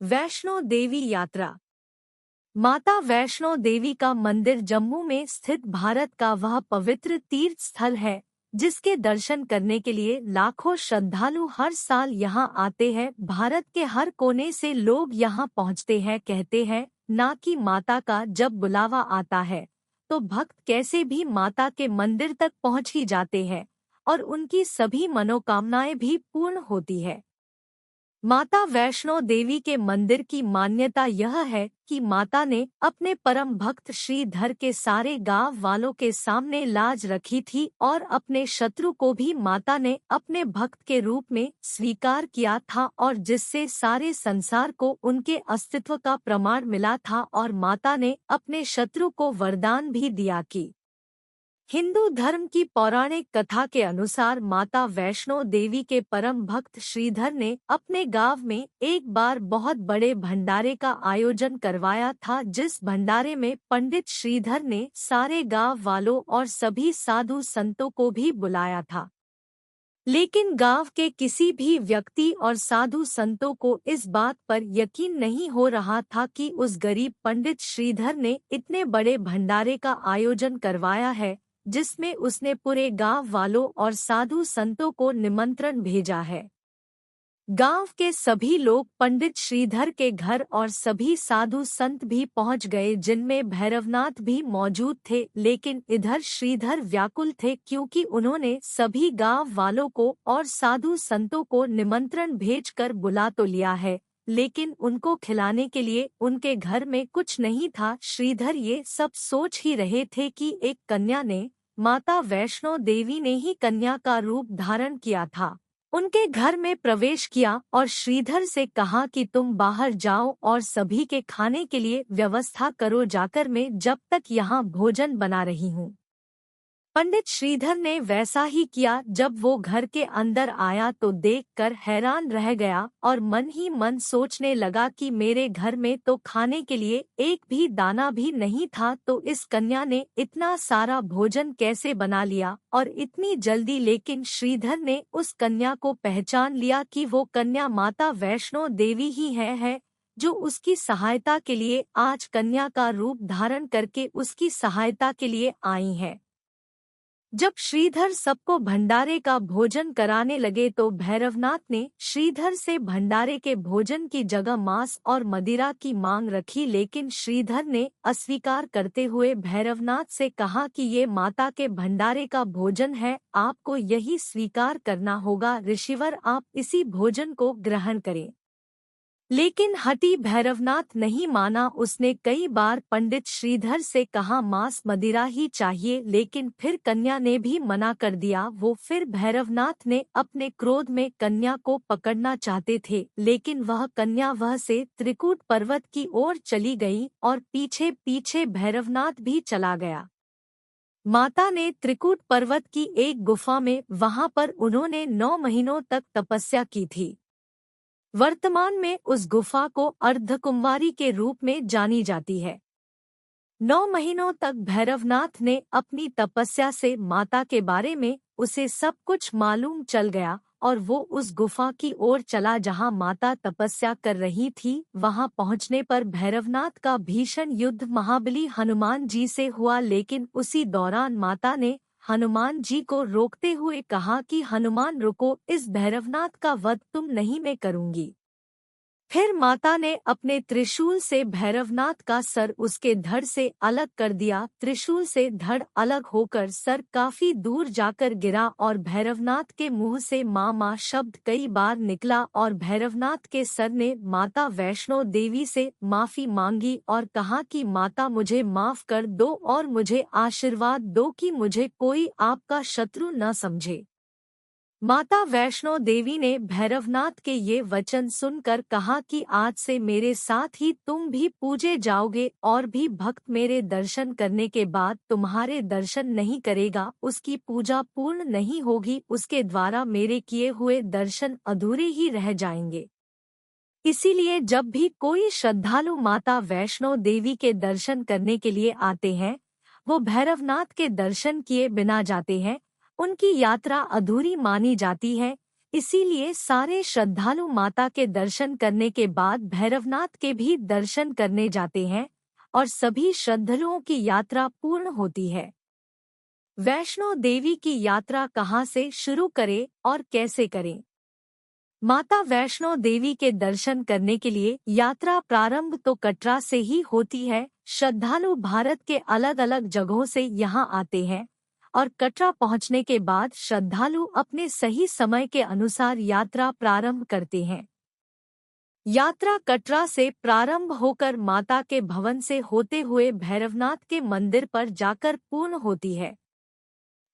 वैष्णो देवी यात्रा। माता वैष्णो देवी का मंदिर जम्मू में स्थित भारत का वह पवित्र तीर्थ स्थल है जिसके दर्शन करने के लिए लाखों श्रद्धालु हर साल यहां आते हैं। भारत के हर कोने से लोग यहां पहुंचते हैं। कहते हैं ना कि माता का जब बुलावा आता है तो भक्त कैसे भी माता के मंदिर तक पहुंच ही जाते हैं और उनकी सभी मनोकामनाएं भी पूर्ण होती है। माता वैष्णो देवी के मंदिर की मान्यता यह है कि माता ने अपने परम भक्त श्रीधर के सारे गांव वालों के सामने लाज रखी थी और अपने शत्रु को भी माता ने अपने भक्त के रूप में स्वीकार किया था और जिससे सारे संसार को उनके अस्तित्व का प्रमाण मिला था और माता ने अपने शत्रु को वरदान भी दिया कि हिंदू धर्म की पौराणिक कथा के अनुसार माता वैष्णो देवी के परम भक्त श्रीधर ने अपने गांव में एक बार बहुत बड़े भंडारे का आयोजन करवाया था, जिस भंडारे में पंडित श्रीधर ने सारे गांव वालों और सभी साधु संतों को भी बुलाया था। लेकिन गांव के किसी भी व्यक्ति और साधु संतों को इस बात पर यकीन नहीं हो रहा था कि उस गरीब पंडित श्रीधर ने इतने बड़े भंडारे का आयोजन करवाया है जिसमें उसने पूरे गांव वालों और साधु संतों को निमंत्रण भेजा है। गांव के सभी लोग पंडित श्रीधर के घर और सभी साधु संत भी पहुंच गए, जिनमें भैरवनाथ भी मौजूद थे। लेकिन इधर श्रीधर व्याकुल थे क्योंकि उन्होंने सभी गांव वालों को और साधु संतों को निमंत्रण भेजकर बुला तो लिया है, लेकिन उनको खिलाने के लिए उनके घर में कुछ नहीं था। श्रीधर ये सब सोच ही रहे थे कि एक कन्या ने, माता वैष्णो देवी ने ही कन्या का रूप धारण किया था, उनके घर में प्रवेश किया और श्रीधर से कहा कि तुम बाहर जाओ और सभी के खाने के लिए व्यवस्था करो जाकर, मैं जब तक यहाँ भोजन बना रही हूँ। पंडित श्रीधर ने वैसा ही किया। जब वो घर के अंदर आया तो देखकर हैरान रह गया और मन ही मन सोचने लगा कि मेरे घर में तो खाने के लिए एक भी दाना भी नहीं था, तो इस कन्या ने इतना सारा भोजन कैसे बना लिया और इतनी जल्दी। लेकिन श्रीधर ने उस कन्या को पहचान लिया कि वो कन्या माता वैष्णो देवी ही है जो उसकी सहायता के लिए आज कन्या का रूप धारण करके उसकी सहायता के लिए आई है। जब श्रीधर सबको भंडारे का भोजन कराने लगे तो भैरवनाथ ने श्रीधर से भंडारे के भोजन की जगह मांस और मदिरा की मांग रखी, लेकिन श्रीधर ने अस्वीकार करते हुए भैरवनाथ से कहा कि ये माता के भंडारे का भोजन है, आपको यही स्वीकार करना होगा। ऋषिवर, आप इसी भोजन को ग्रहण करें। लेकिन हठी भैरवनाथ नहीं माना। उसने कई बार पंडित श्रीधर से कहा मांस मदिरा ही चाहिए, लेकिन फिर कन्या ने भी मना कर दिया। वो फिर भैरवनाथ ने अपने क्रोध में कन्या को पकड़ना चाहते थे, लेकिन वह कन्या वह से त्रिकूट पर्वत की ओर चली गई और पीछे पीछे भैरवनाथ भी चला गया। माता ने त्रिकूट पर्वत की एक गुफा में, वहां पर उन्होंने 9 महीनों तक तपस्या की थी। वर्तमान में उस गुफा को अर्धकुंवारी के रूप में जानी जाती है। 9 महीनों तक भैरवनाथ ने अपनी तपस्या से माता के बारे में उसे सब कुछ मालूम चल गया और वो उस गुफा की ओर चला जहां माता तपस्या कर रही थी। वहां पहुंचने पर भैरवनाथ का भीषण युद्ध महाबली हनुमान जी से हुआ, लेकिन उसी दौरान माता ने हनुमान जी को रोकते हुए कहा कि हनुमान रुको, इस भैरवनाथ का वध तुम नहीं, मैं करूंगी। फिर माता ने अपने त्रिशूल से भैरवनाथ का सर उसके धड़ से अलग कर दिया। त्रिशूल से धड़ अलग होकर सर काफी दूर जाकर गिरा और भैरवनाथ के मुंह से माँ माँ शब्द कई बार निकला और भैरवनाथ के सर ने माता वैष्णो देवी से माफी मांगी और कहा कि माता मुझे माफ कर दो और मुझे आशीर्वाद दो कि मुझे कोई आपका शत्रु न समझे। माता वैष्णो देवी ने भैरवनाथ के ये वचन सुनकर कहा कि आज से मेरे साथ ही तुम भी पूजे जाओगे और भी भक्त मेरे दर्शन करने के बाद तुम्हारे दर्शन नहीं करेगा, उसकी पूजा पूर्ण नहीं होगी, उसके द्वारा मेरे किए हुए दर्शन अधूरे ही रह जाएंगे। इसीलिए जब भी कोई श्रद्धालु माता वैष्णो देवी के दर्शन करने के लिए आते हैं, वो भैरवनाथ के दर्शन किए बिना जाते हैं, उनकी यात्रा अधूरी मानी जाती है। इसीलिए सारे श्रद्धालु माता के दर्शन करने के बाद भैरवनाथ के भी दर्शन करने जाते हैं और सभी श्रद्धालुओं की यात्रा पूर्ण होती है। वैष्णो देवी की यात्रा कहाँ से शुरू करें और कैसे करें? माता वैष्णो देवी के दर्शन करने के लिए यात्रा प्रारंभ तो कटरा से ही होती है। श्रद्धालु भारत के अलग अलग जगहों से यहाँ आते हैं और कटरा पहुँचने के बाद श्रद्धालु अपने सही समय के अनुसार यात्रा प्रारंभ करते हैं। यात्रा कटरा से प्रारंभ होकर माता के भवन से होते हुए भैरवनाथ के मंदिर पर जाकर पूर्ण होती है।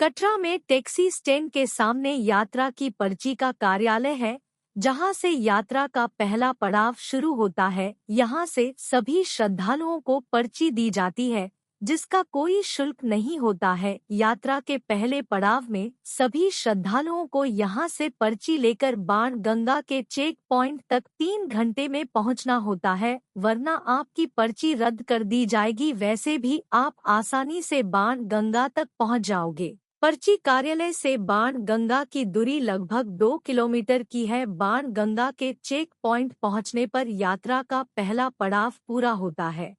कटरा में टैक्सी स्टैंड के सामने यात्रा की पर्ची का कार्यालय है, जहां से यात्रा का पहला पड़ाव शुरू होता है। यहां से सभी श्रद्धालुओं को पर्ची दी जाती है, जिसका कोई शुल्क नहीं होता है। यात्रा के पहले पड़ाव में सभी श्रद्धालुओं को यहां से पर्ची लेकर बाण गंगा के चेक पॉइंट तक 3 घंटे में पहुंचना होता है, वरना आपकी पर्ची रद्द कर दी जाएगी। वैसे भी आप आसानी से बाण गंगा तक पहुंच जाओगे। पर्ची कार्यालय से बाण गंगा की दूरी लगभग 2 किलोमीटर की है। बाण गंगा के चेक पॉइंट पहुंचने पर यात्रा का पहला पड़ाव पूरा होता है।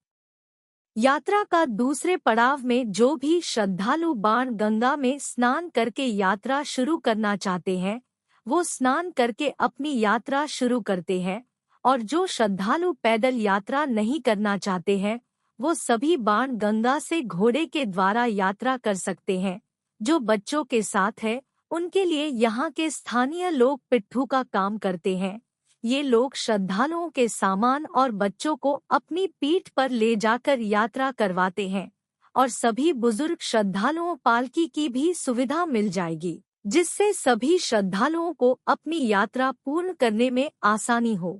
यात्रा का दूसरे पड़ाव में जो भी श्रद्धालु बाण गंगा में स्नान करके यात्रा शुरू करना चाहते हैं, वो स्नान करके अपनी यात्रा शुरू करते हैं, और जो श्रद्धालु पैदल यात्रा नहीं करना चाहते हैं, वो सभी बाण गंगा से घोड़े के द्वारा यात्रा कर सकते हैं। जो बच्चों के साथ है, उनके लिए यहाँ के स्थानीय लोग पिट्ठू का काम करते हैं। ये लोग श्रद्धालुओं के सामान और बच्चों को अपनी पीठ पर ले जाकर यात्रा करवाते हैं, और सभी बुजुर्ग श्रद्धालुओं पालकी की भी सुविधा मिल जाएगी, जिससे सभी श्रद्धालुओं को अपनी यात्रा पूर्ण करने में आसानी हो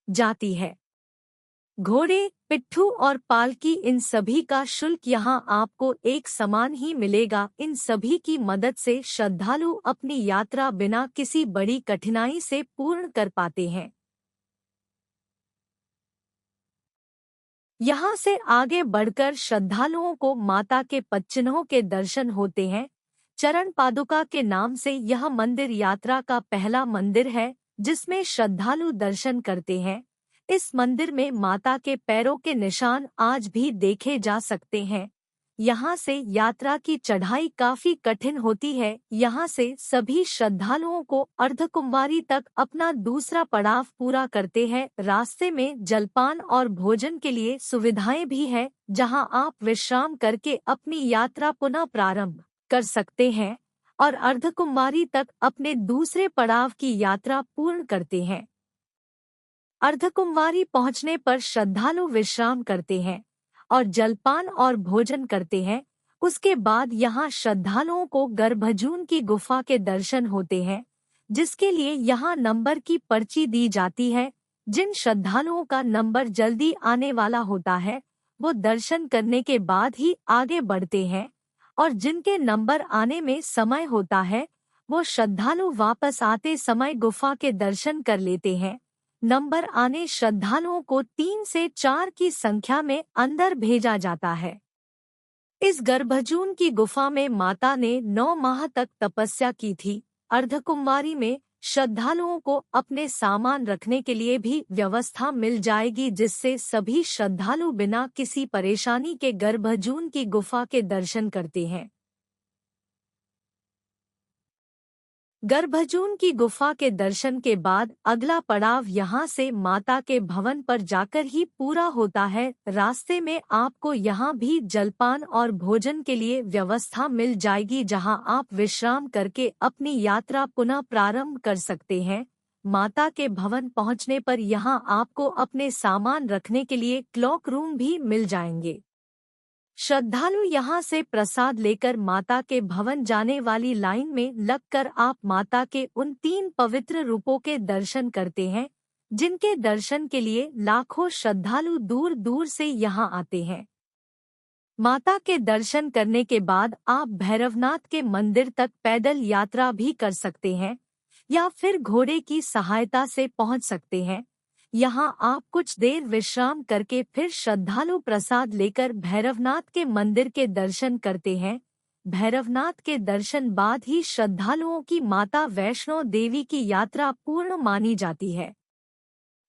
जाती है। घोड़े, पिट्ठू और पालकी, इन सभी का शुल्क यहाँ आपको एक समान ही मिलेगा। इन सभी की मदद से श्रद्धालु अपनी यात्रा बिना किसी बड़ी कठिनाई से पूर्ण कर पाते हैं। यहाँ से आगे बढ़कर श्रद्धालुओं को माता के पदचिन्हों के दर्शन होते हैं। चरण पादुका के नाम से यह मंदिर यात्रा का पहला मंदिर है, जिसमें श्रद्धालु दर्शन करते हैं। इस मंदिर में माता के पैरों के निशान आज भी देखे जा सकते हैं। यहाँ से यात्रा की चढ़ाई काफी कठिन होती है। यहाँ से सभी श्रद्धालुओं को अर्धकुंवारी तक अपना दूसरा पड़ाव पूरा करते हैं। रास्ते में जलपान और भोजन के लिए सुविधाएं भी है, जहाँ आप विश्राम करके अपनी यात्रा पुनः प्रारंभ कर सकते हैं और अर्धकुंवारी तक अपने दूसरे पड़ाव की यात्रा पूर्ण करते हैं। अर्धकुंवारी पहुंचने पर श्रद्धालु विश्राम करते हैं और जलपान और भोजन करते हैं। उसके बाद यहाँ श्रद्धालुओं को गर्भजून की गुफा के दर्शन होते हैं, जिसके लिए यहाँ नंबर की पर्ची दी जाती है। जिन श्रद्धालुओं का नंबर जल्दी आने वाला होता है, वो दर्शन करने के बाद ही आगे बढ़ते हैं, और जिनके नंबर आने में समय होता है, वो श्रद्धालु वापस आते समय गुफा के दर्शन कर लेते हैं। नंबर आने श्रद्धालुओं को 3 से 4 की संख्या में अंदर भेजा जाता है। इस गर्भजून की गुफा में माता ने 9 माह तक तपस्या की थी। अर्धकुंवारी में श्रद्धालुओं को अपने सामान रखने के लिए भी व्यवस्था मिल जाएगी, जिससे सभी श्रद्धालु बिना किसी परेशानी के गर्भजून की गुफा के दर्शन करते हैं। गर्भजून की गुफा के दर्शन के बाद अगला पड़ाव यहाँ से माता के भवन पर जाकर ही पूरा होता है। रास्ते में आपको यहाँ भी जलपान और भोजन के लिए व्यवस्था मिल जाएगी, जहाँ आप विश्राम करके अपनी यात्रा पुनः प्रारंभ कर सकते हैं। माता के भवन पहुँचने पर यहाँ आपको अपने सामान रखने के लिए क्लॉक रूम भी मिल जाएंगे। श्रद्धालु यहाँ से प्रसाद लेकर माता के भवन जाने वाली लाइन में लगकर आप माता के उन 3 पवित्र रूपों के दर्शन करते हैं, जिनके दर्शन के लिए लाखों श्रद्धालु दूर दूर से यहाँ आते हैं। माता के दर्शन करने के बाद आप भैरवनाथ के मंदिर तक पैदल यात्रा भी कर सकते हैं, या फिर घोड़े की सहायता से पहुँच सकते हैं। यहाँ आप कुछ देर विश्राम करके फिर श्रद्धालु प्रसाद लेकर भैरवनाथ के मंदिर के दर्शन करते हैं। भैरवनाथ के दर्शन बाद ही श्रद्धालुओं की माता वैष्णो देवी की यात्रा पूर्ण मानी जाती है।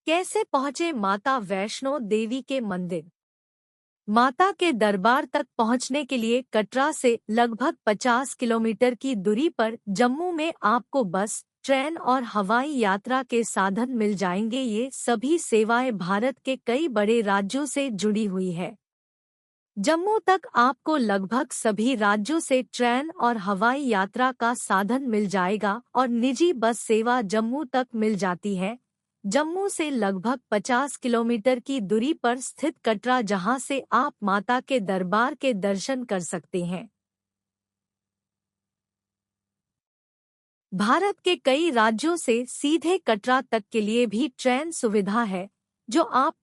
कैसे पहुँचे माता वैष्णो देवी के मंदिर? माता के दरबार तक पहुंचने के लिए कटरा से लगभग 50 किलोमीटर की दूरी पर जम्मू में आपको बस, ट्रेन और हवाई यात्रा के साधन मिल जाएंगे। ये सभी सेवाएं भारत के कई बड़े राज्यों से जुड़ी हुई है। जम्मू तक आपको लगभग सभी राज्यों से ट्रेन और हवाई यात्रा का साधन मिल जाएगा और निजी बस सेवा जम्मू तक मिल जाती है। जम्मू से लगभग 50 किलोमीटर की दूरी पर स्थित कटरा, जहां से आप माता के दरबार के दर्शन कर सकते हैं। भारत के कई राज्यों से सीधे कटरा तक के लिए भी ट्रेन सुविधा है, जो आपको